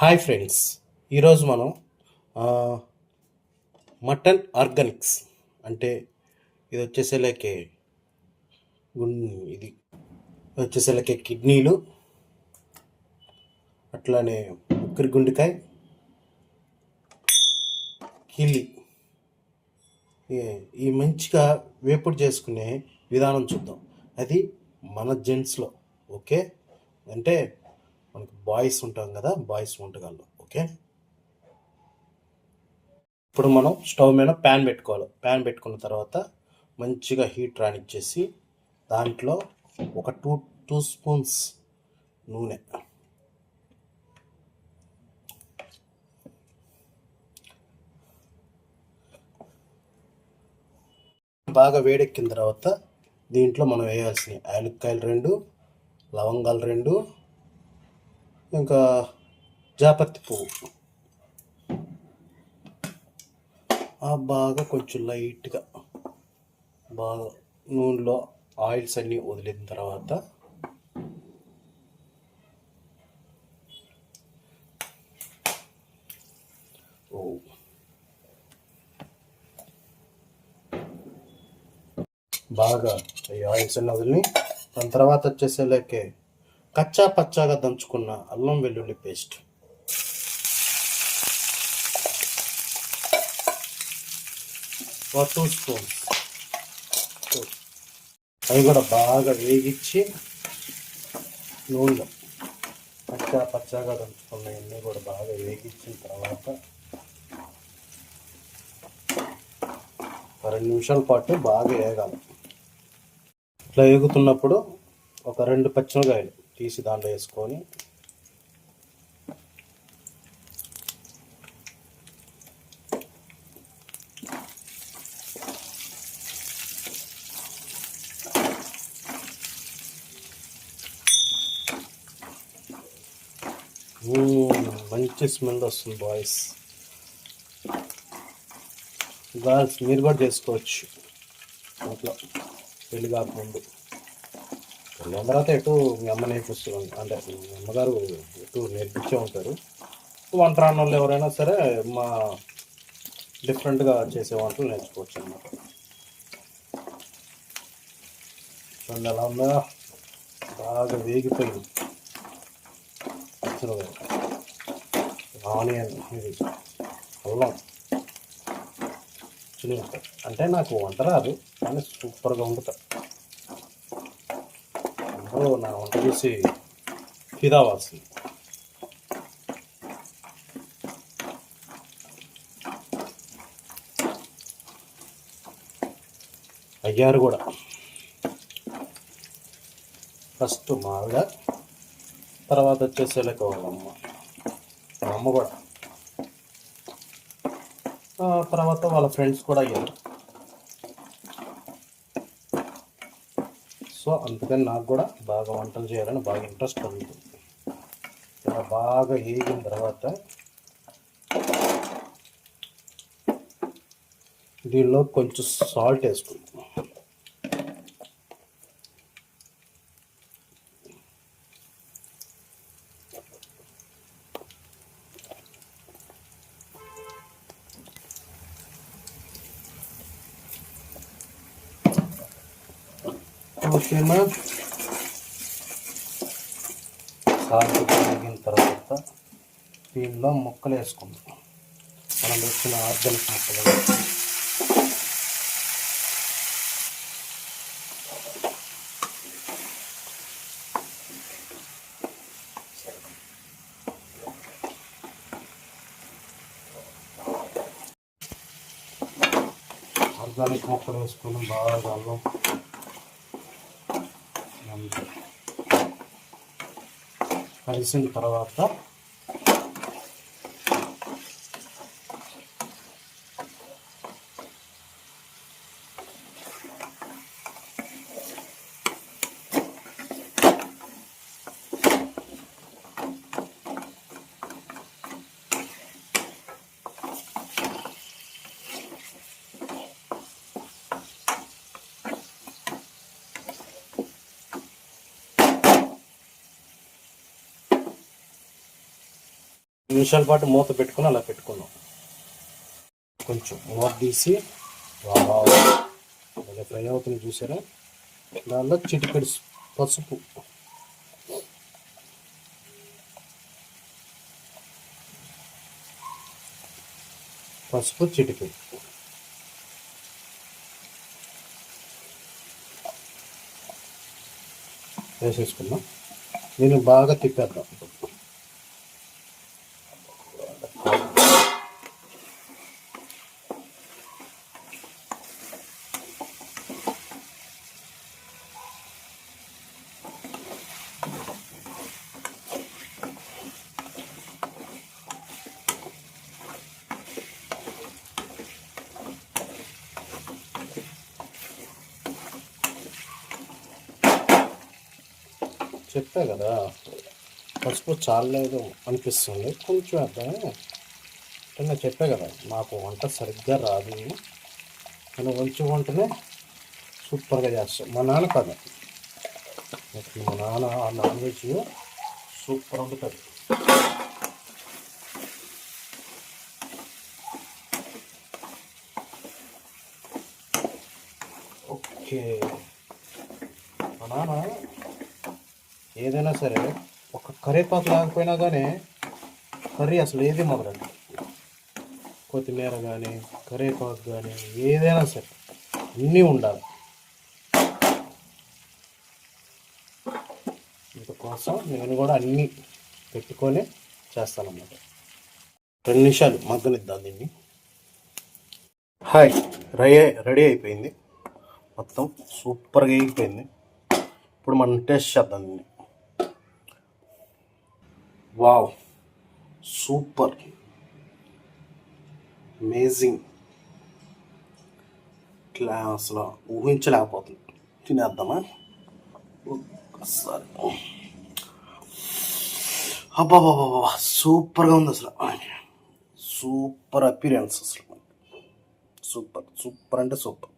Hi friends, ఈరోజు మనం ఆ, మటన్ ఆర్గానిక్స్ అంటే ఇది వచ్చేసేలాకే ఇది వచ్చేసేలాకే కిడ్నీలు, అట్లానే ఉక్కరి గుండెకాయ, కిల్లి ఈ మంచిగా వేపుడు చేసుకునే విధానం చూద్దాం. అది మన జెంట్స్లో. ఓకే, అంటే మనకు బాయ్స్ ఉంటాం కదా, బాయ్స్ వంటకాల్లో. ఓకే, ఇప్పుడు మనం స్టవ్ మీద ప్యాన్ పెట్టుకోవాలి. ప్యాన్ పెట్టుకున్న తర్వాత మంచిగా హీట్ రానిచ్చేసి దాంట్లో ఒక టూ స్పూన్స్ నూనె, బాగా వేడెక్కిన తర్వాత దీంట్లో మనం వేయాల్సిన యాలక్కాయలు 2, లవంగాలు 2, ఇంకా జాపత్రి పువ్వు బాగా కొంచెం లైట్గా బాగా నూనెలో ఆయిల్స్ అన్నీ వదిలిన తర్వాత బాగా ఈ ఆయిల్స్ అన్నీ వదిలి దాని తర్వాత వచ్చేసేలాకే కచ్చా పచ్చాగా దంచుకున్న అల్లం వెల్లుల్లి పేస్ట్, ఒక 2 స్పూన్స్, అవి కూడా బాగా వేగించి నూనెలో పచ్చాగా దంచుకున్నవన్నీ కూడా బాగా వేగించిన తర్వాత 2 నిమిషాల పాటు బాగా వేగాలి. ఇట్లా వేగుతున్నప్పుడు ఒక 2 పచ్చిమిరకాయలు తీసి దాంట్లో వేసుకొని మంచి స్మెల్ వస్తుంది బాయ్స్. గర్ల్స్ మీరు కూడా చేసుకోవచ్చు ఇంట్లో పెళ్లి కాకముందు. పెళ్ళి తర్వాత ఎటు మీ అమ్మ నేర్పిస్తుంది, అంటే మీ అమ్మగారు ఎటు నేర్పించే ఉంటారు. వంట రాని వాళ్ళు ఎవరైనా సరే మా డిఫరెంట్గా చేసే వంటలు నేర్చుకోవచ్చు అన్నమాట. చూడండి ఎలా ఉందా, బాగా వేగిపోయింది. ఆనియన్, ఇది అల్లం చిన్నగా. అంటే నాకు వంట రాదు కానీ సూపర్గా వండుతా. అందరూ నా వంట చూసి ఫిదా అవ్వాల్సింది. అయ్యారు కూడా. ఫస్ట్ మా ఆవిడ, తర్వాత వచ్చేసేలాక వాళ్ళమ్మ, మా అమ్మ కూడా, తర్వాత వాళ్ళ ఫ్రెండ్స్ కూడా అయ్యారు. సో అందుకని నాకు కూడా బాగా వంటలు చేయాలని బాగా ఇంట్రెస్ట్ కలుగుతుంది. ఇలా బాగా వేగిన తర్వాత దీనిలో కొంచెం సాల్ట్ వేసుకుంటాం. ఓకేనా, సాల్ట్ వేగిన తర్వాత దీనిలో ముక్కలు వేసుకుందాం. మనం తెచ్చిన ఆర్గానిక్ ముక్కలు. ఆర్గానిక్ ముక్కలు వేసుకొని బాగా అల్లం కలిసిన తర్వాత నిమిషాల పాటు మూత పెట్టుకుని అలా పెట్టుకున్నాం. కొంచెం మూత తీసి అలా ఫ్రై అవుతుంది చూసారా. దానిలో చిటికెడు పసుపు, చిటికెడు వేసేసుకున్నాం. దీన్ని బాగా తిప్పేద్దాం. చెప్పా కదా పసుపు చాలేదు అనిపిస్తుంది, కొంచెం వేద్దాం. నేను చెప్పా కదా నాకు వంట సరిగ్గా రాదు, నేను కొంచెం వంటనే సూపర్గా చేస్తాను. మా నాన్న కదా, మా నాన్న ఆ నాన్ వెజ్ సూపర్ వండుతాడు. ఓకే, మా నాన్న ఏదైనా సరే ఒక కరివేపాకు లేకపోయినా కానీ కర్రీ అసలు ఏది మొదలండి. కొత్తిమీర కానీ కరివేపాకు కానీ ఏదైనా సరే అన్నీ ఉండాలి. ఇందుకోసం నేను కూడా అన్నీ పెట్టుకొని చేస్తానన్నమాట. 2 నిమిషాలు మగ్గనిద్దాం దీన్ని. హాయ్, రెడీ అయిపోయింది, మొత్తం సూపర్గా అయిపోయింది. ఇప్పుడు మనం టేస్ట్ చేద్దాం దీన్ని. వావ్, సూపర్, అమేజింగ్, ఇట్లా అసలు ఊహించలేకపోతుంది. తినేద్దామా ఒక్కసారి. అబ్బాబాబా, సూపర్గా ఉంది అసలు, సూపర్ అపీరియన్స్ అసలు, సూపర్ అంటే సూపర్.